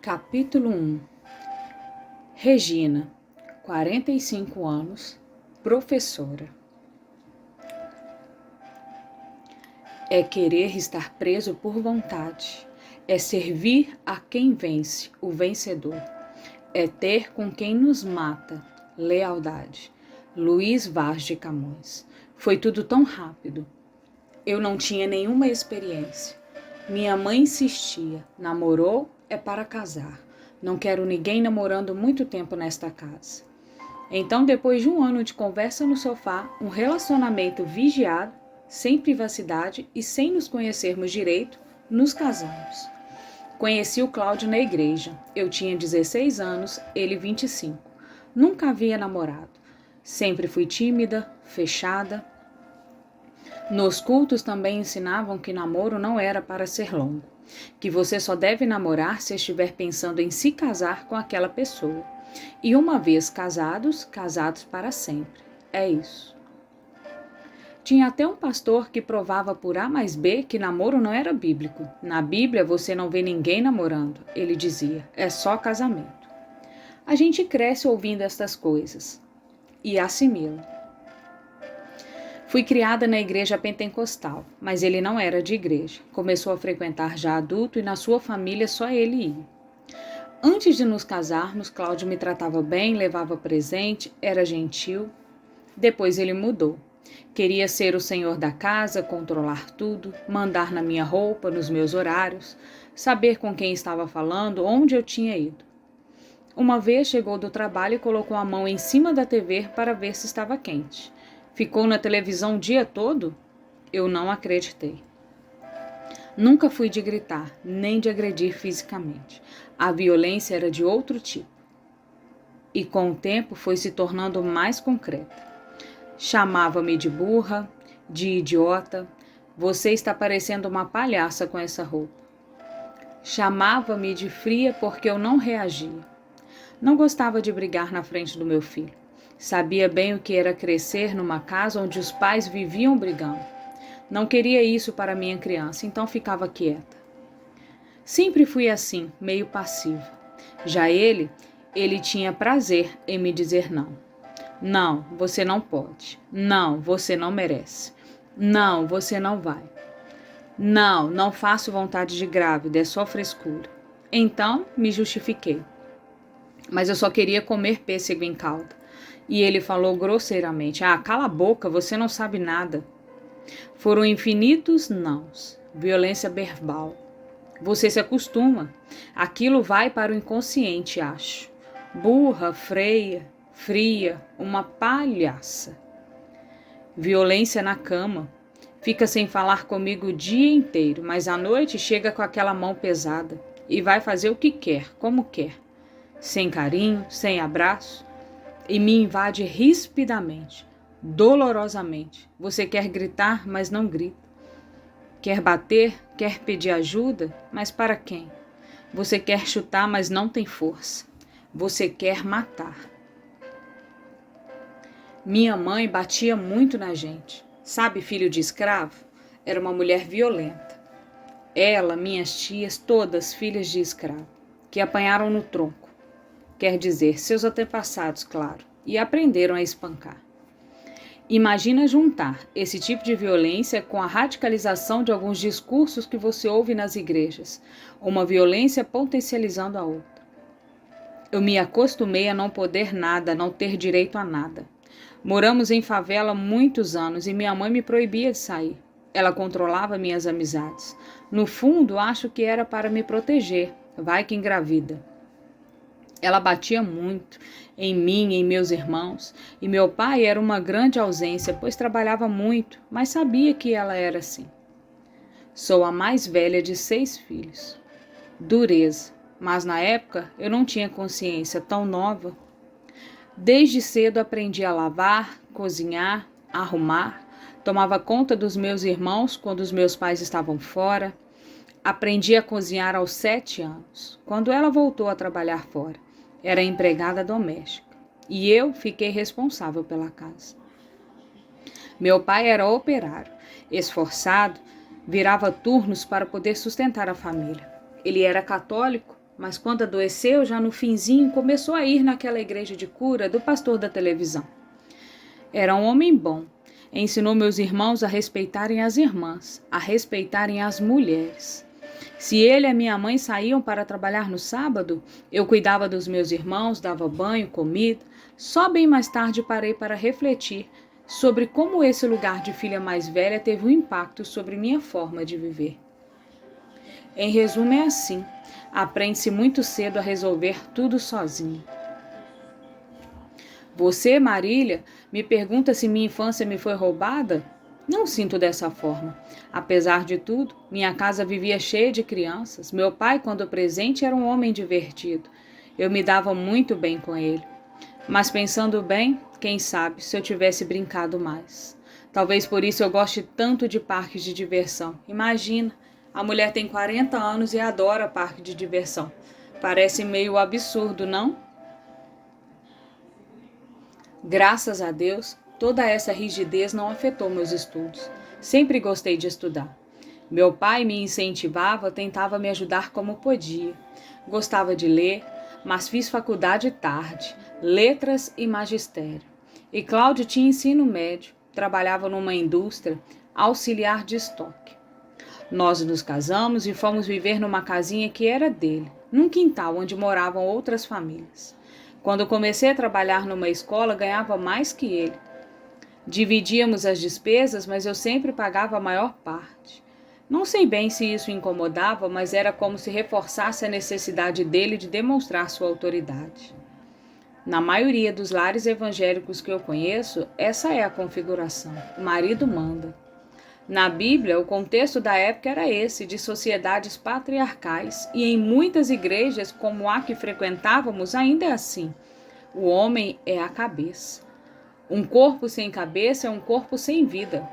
Capítulo 1. Regina, 45 anos, professora. É querer estar preso por vontade. É servir a quem vence, o vencedor. É ter com quem nos mata, lealdade. Luís Vaz de Camões. Foi tudo tão rápido. Eu não tinha nenhuma experiência. Minha mãe insistia, namorou é para casar. Não quero ninguém namorando muito tempo nesta casa. Então, depois de um ano de conversa no sofá, um relacionamento vigiado, sem privacidade e sem nos conhecermos direito, nos casamos. Conheci o Cláudio na igreja. Eu tinha 16 anos, ele 25. Nunca havia namorado. Sempre fui tímida, fechada. Nos cultos também ensinavam que namoro não era para ser longo, que você só deve namorar se estiver pensando em se casar com aquela pessoa. E uma vez casados, casados para sempre. É isso. Tinha até um pastor que provava por A mais B que namoro não era bíblico. Na Bíblia você não vê ninguém namorando, ele dizia, é só casamento. A gente cresce ouvindo estas coisas e assimila. Fui criada na igreja pentecostal, mas ele não era de igreja. Começou a frequentar já adulto e na sua família só ele ia. Antes de nos casarmos, Cláudio me tratava bem, levava presente, era gentil. Depois ele mudou. Queria ser o senhor da casa, controlar tudo, mandar na minha roupa, nos meus horários, saber com quem estava falando, onde eu tinha ido. Uma vez chegou do trabalho e colocou a mão em cima da TV para ver se estava quente. Ficou na televisão o dia todo? Eu não acreditei. Nunca fui de gritar, nem de agredir fisicamente. A violência era de outro tipo. E com o tempo foi se tornando mais concreta. Chamava-me de burra, de idiota. Você está parecendo uma palhaça com essa roupa. Chamava-me de fria porque eu não reagia. Não gostava de brigar na frente do meu filho. Sabia bem o que era crescer numa casa onde os pais viviam brigando. Não queria isso para minha criança, então ficava quieta. Sempre fui assim, meio passiva. Já ele tinha prazer em me dizer não. Não, você não pode. Não, você não merece. Não, você não vai. Não, não faço vontade de grávida, é só frescura. Então, me justifiquei. Mas eu só queria comer pêssego em calda. E ele falou grosseiramente, cala a boca, você não sabe nada. Foram infinitos nãos, violência verbal. Você se acostuma. Aquilo vai para o inconsciente, acho. Burra, fria, uma palhaça. Violência na cama. Fica sem falar comigo o dia inteiro, mas à noite chega com aquela mão pesada e vai fazer o que quer, como quer. Sem carinho, sem abraço. E me invade rispidamente, dolorosamente. Você quer gritar, mas não grita. Quer bater, quer pedir ajuda, mas para quem? Você quer chutar, mas não tem força. Você quer matar. Minha mãe batia muito na gente. Sabe, filho de escravo? Era uma mulher violenta. Ela, minhas tias, todas filhas de escravo, que apanharam no tronco. Quer dizer, seus antepassados, claro, e aprenderam a espancar. Imagina juntar esse tipo de violência com a radicalização de alguns discursos que você ouve nas igrejas, uma violência potencializando a outra. Eu me acostumei a não poder nada, a não ter direito a nada. Moramos em favela muitos anos e minha mãe me proibia de sair. Ela controlava minhas amizades. No fundo, acho que era para me proteger, vai que engravida. Ela batia muito em mim e em meus irmãos, e meu pai era uma grande ausência, pois trabalhava muito, mas sabia que ela era assim. Sou a mais velha de 6 filhos. Dureza, mas na época eu não tinha consciência, tão nova. Desde cedo aprendi a lavar, cozinhar, arrumar, tomava conta dos meus irmãos quando os meus pais estavam fora. Aprendi a cozinhar aos 7 anos, quando ela voltou a trabalhar fora. Era empregada doméstica e eu fiquei responsável pela casa. Meu pai era operário, esforçado, virava turnos para poder sustentar a família. Ele era católico, mas quando adoeceu, já no finzinho, começou a ir naquela igreja de cura do pastor da televisão. Era um homem bom. Ensinou meus irmãos a respeitarem as irmãs, a respeitarem as mulheres. Se ele e a minha mãe saíam para trabalhar no sábado, eu cuidava dos meus irmãos, dava banho, comida. Só bem mais tarde parei para refletir sobre como esse lugar de filha mais velha teve um impacto sobre minha forma de viver. Em resumo, é assim: aprende-se muito cedo a resolver tudo sozinho. Você, Marília, me pergunta se minha infância me foi roubada? Não sinto dessa forma. Apesar de tudo, minha casa vivia cheia de crianças. Meu pai, quando presente, era um homem divertido. Eu me dava muito bem com ele. Mas pensando bem, quem sabe se eu tivesse brincado mais. Talvez por isso eu goste tanto de parques de diversão. Imagina, a mulher tem 40 anos e adora parque de diversão. Parece meio absurdo, não? Graças a Deus, toda essa rigidez não afetou meus estudos. Sempre gostei de estudar. Meu pai me incentivava, tentava me ajudar como podia. Gostava de ler, mas fiz faculdade tarde, letras e magistério. E Cláudio tinha ensino médio, trabalhava numa indústria, auxiliar de estoque. Nós nos casamos e fomos viver numa casinha que era dele, num quintal onde moravam outras famílias. Quando comecei a trabalhar numa escola, ganhava mais que ele. Dividíamos as despesas, mas eu sempre pagava a maior parte. Não sei bem se isso o incomodava, mas era como se reforçasse a necessidade dele de demonstrar sua autoridade. Na maioria dos lares evangélicos que eu conheço, essa é a configuração: o marido manda. Na Bíblia, o contexto da época era esse, de sociedades patriarcais, e em muitas igrejas, como a que frequentávamos, ainda é assim. O homem é a cabeça. Um corpo sem cabeça é um corpo sem vida.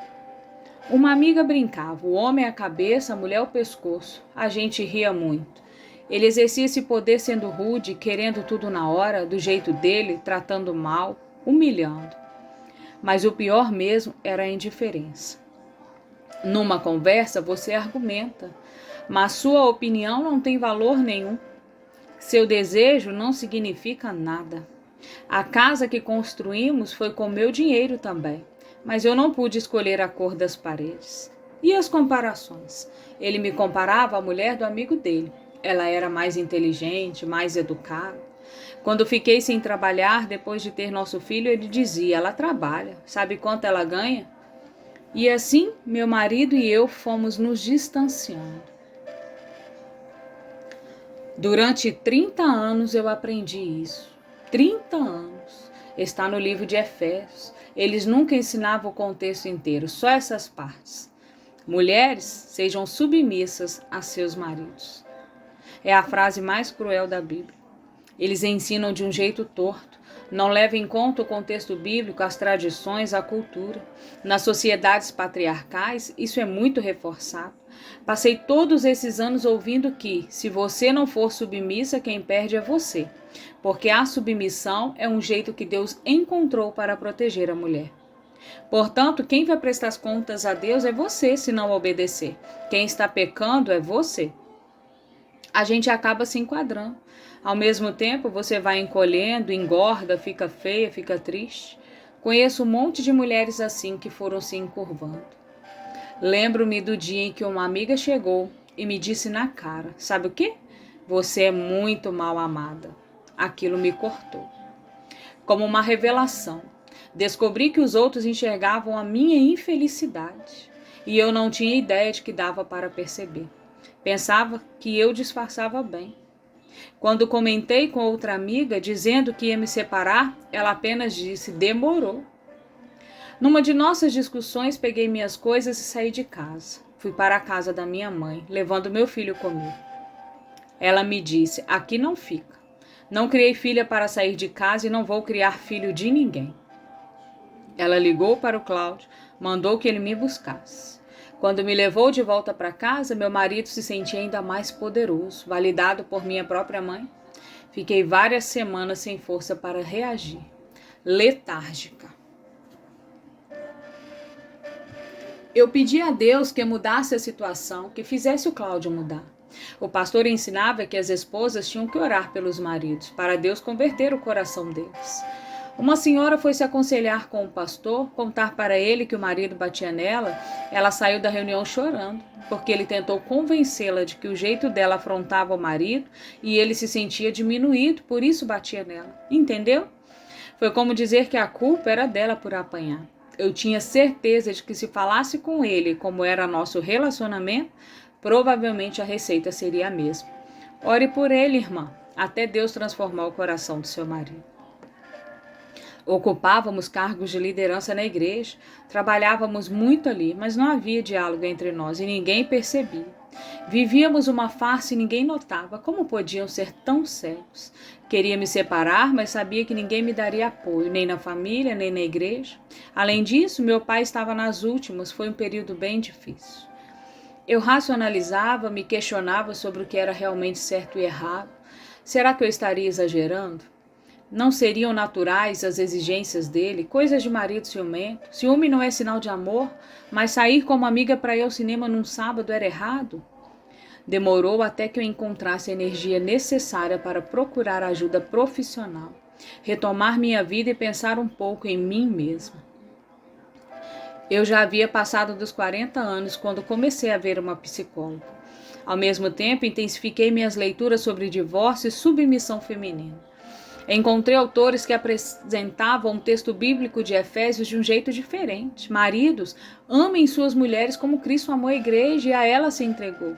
Uma amiga brincava: o homem é a cabeça, a mulher é o pescoço. A gente ria muito. Ele exercia esse poder sendo rude, querendo tudo na hora, do jeito dele, tratando mal, humilhando. Mas o pior mesmo era a indiferença. Numa conversa, você argumenta, mas sua opinião não tem valor nenhum. Seu desejo não significa nada. A casa que construímos foi com meu dinheiro também, mas eu não pude escolher a cor das paredes. E as comparações? Ele me comparava à mulher do amigo dele. Ela era mais inteligente, mais educada. Quando fiquei sem trabalhar, depois de ter nosso filho, ele dizia: ela trabalha, sabe quanto ela ganha? E assim, meu marido e eu fomos nos distanciando. Durante 30 anos eu aprendi isso. 30 anos. Está no livro de Efésios. Eles nunca ensinavam o contexto inteiro, só essas partes. Mulheres, sejam submissas a seus maridos. É a frase mais cruel da Bíblia. Eles ensinam de um jeito torto. Não levam em conta o contexto bíblico, as tradições, a cultura. Nas sociedades patriarcais, isso é muito reforçado. Passei todos esses anos ouvindo que, se você não for submissa, quem perde é você. Porque a submissão é um jeito que Deus encontrou para proteger a mulher. Portanto, quem vai prestar as contas a Deus é você, se não obedecer. Quem está pecando é você. A gente acaba se enquadrando. Ao mesmo tempo, você vai encolhendo, engorda, fica feia, fica triste. Conheço um monte de mulheres assim que foram se encurvando. Lembro-me do dia em que uma amiga chegou e me disse na cara: sabe o quê? Você é muito mal amada. Aquilo me cortou. Como uma revelação. Descobri que os outros enxergavam a minha infelicidade. E eu não tinha ideia de que dava para perceber. Pensava que eu disfarçava bem. Quando comentei com outra amiga dizendo que ia me separar, ela apenas disse: demorou. Numa de nossas discussões, peguei minhas coisas e saí de casa. Fui para a casa da minha mãe, levando meu filho comigo. Ela me disse: aqui não fica. Não criei filha para sair de casa e não vou criar filho de ninguém. Ela ligou para o Cláudio, mandou que ele me buscasse. Quando me levou de volta para casa, meu marido se sentia ainda mais poderoso, validado por minha própria mãe. Fiquei várias semanas sem força para reagir, letárgica. Eu pedi a Deus que mudasse a situação, que fizesse o Cláudio mudar. O pastor ensinava que as esposas tinham que orar pelos maridos, para Deus converter o coração deles. Uma senhora foi se aconselhar com o pastor, contar para ele que o marido batia nela. Ela saiu da reunião chorando, porque ele tentou convencê-la de que o jeito dela afrontava o marido e ele se sentia diminuído, por isso batia nela. Entendeu? Foi como dizer que a culpa era dela por apanhar. Eu tinha certeza de que se falasse com ele como era nosso relacionamento, provavelmente a receita seria a mesma. Ore por ele, irmã, até Deus transformar o coração do seu marido. Ocupávamos cargos de liderança na igreja, trabalhávamos muito ali, mas não havia diálogo entre nós e ninguém percebia. Vivíamos uma farsa e ninguém notava. Como podiam ser tão cegos? Queria me separar, mas sabia que ninguém me daria apoio, nem na família, nem na igreja. Além disso, meu pai estava nas últimas, foi um período bem difícil. Eu racionalizava, me questionava sobre o que era realmente certo e errado. Será que eu estaria exagerando? Não seriam naturais as exigências dele, coisas de marido ciumento? Ciúme não é sinal de amor, mas sair como amiga para ir ao cinema num sábado era errado? Demorou até que eu encontrasse a energia necessária para procurar ajuda profissional, retomar minha vida e pensar um pouco em mim mesma. Eu já havia passado dos 40 anos quando comecei a ver uma psicóloga. Ao mesmo tempo, intensifiquei minhas leituras sobre divórcio e submissão feminina. Encontrei autores que apresentavam o texto bíblico de Efésios de um jeito diferente. Maridos, amem suas mulheres como Cristo amou a igreja e a ela se entregou.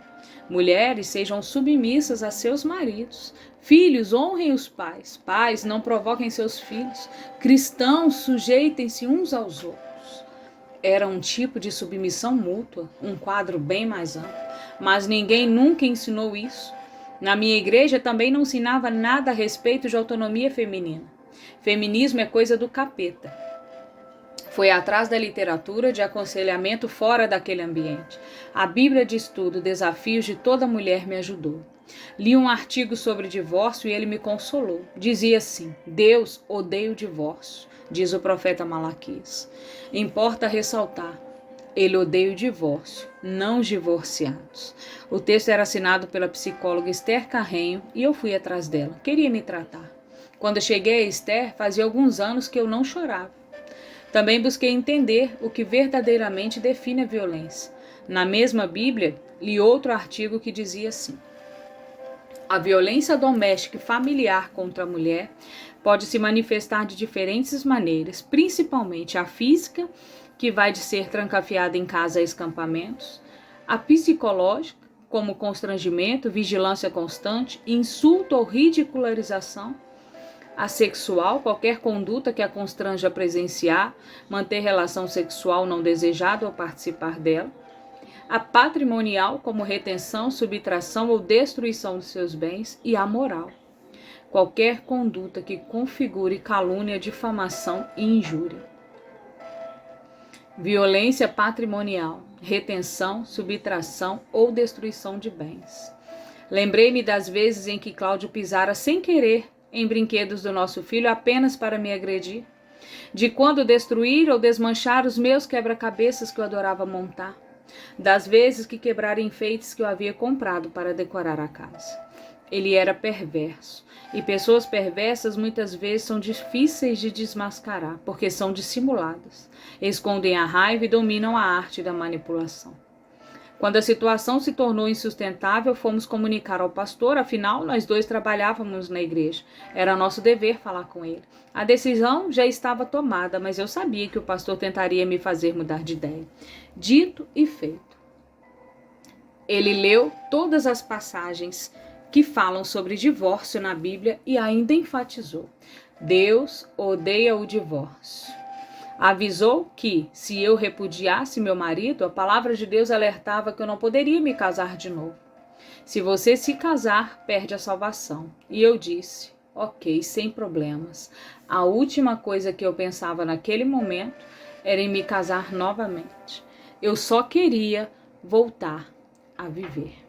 Mulheres, sejam submissas a seus maridos. Filhos, honrem os pais. Pais, não provoquem seus filhos. Cristãos, sujeitem-se uns aos outros. Era um tipo de submissão mútua, um quadro bem mais amplo. Mas ninguém nunca ensinou isso. Na minha igreja também não ensinava nada a respeito de autonomia feminina. Feminismo é coisa do capeta. Foi atrás da literatura de aconselhamento fora daquele ambiente. A Bíblia de Estudo, Desafios de Toda Mulher me ajudou. Li um artigo sobre divórcio e ele me consolou. Dizia assim: Deus odeia o divórcio, diz o profeta Malaquias. Importa ressaltar: ele odeia o divórcio, não os divorciados. O texto era assinado pela psicóloga Esther Carrenho e eu fui atrás dela. Queria me tratar. Quando cheguei a Esther, fazia alguns anos que eu não chorava. Também busquei entender o que verdadeiramente define a violência. Na mesma Bíblia, li outro artigo que dizia assim: a violência doméstica e familiar contra a mulher pode se manifestar de diferentes maneiras, principalmente a física, que vai de ser trancafiada em casa a escampamentos, a psicológica, como constrangimento, vigilância constante, insulto ou ridicularização, a sexual, qualquer conduta que a constranja a presenciar, manter relação sexual não desejada ou participar dela, a patrimonial, como retenção, subtração ou destruição de seus bens, e a moral, qualquer conduta que configure calúnia, difamação e injúria. Violência patrimonial, retenção, subtração ou destruição de bens. Lembrei-me das vezes em que Cláudio pisara sem querer em brinquedos do nosso filho apenas para me agredir, de quando destruir ou desmanchar os meus quebra-cabeças que eu adorava montar, das vezes que quebrara enfeites que eu havia comprado para decorar a casa. Ele era perverso, e pessoas perversas muitas vezes são difíceis de desmascarar, porque são dissimuladas, escondem a raiva e dominam a arte da manipulação. Quando a situação se tornou insustentável, fomos comunicar ao pastor, afinal, nós dois trabalhávamos na igreja. Era nosso dever falar com ele. A decisão já estava tomada, mas eu sabia que o pastor tentaria me fazer mudar de ideia. Dito e feito. Ele leu todas as passagens que falam sobre divórcio na Bíblia e ainda enfatizou: Deus odeia o divórcio. Avisou que, se eu repudiasse meu marido, a palavra de Deus alertava que eu não poderia me casar de novo. Se você se casar, perde a salvação. E eu disse: ok, sem problemas. A última coisa que eu pensava naquele momento era em me casar novamente. Eu só queria voltar a viver.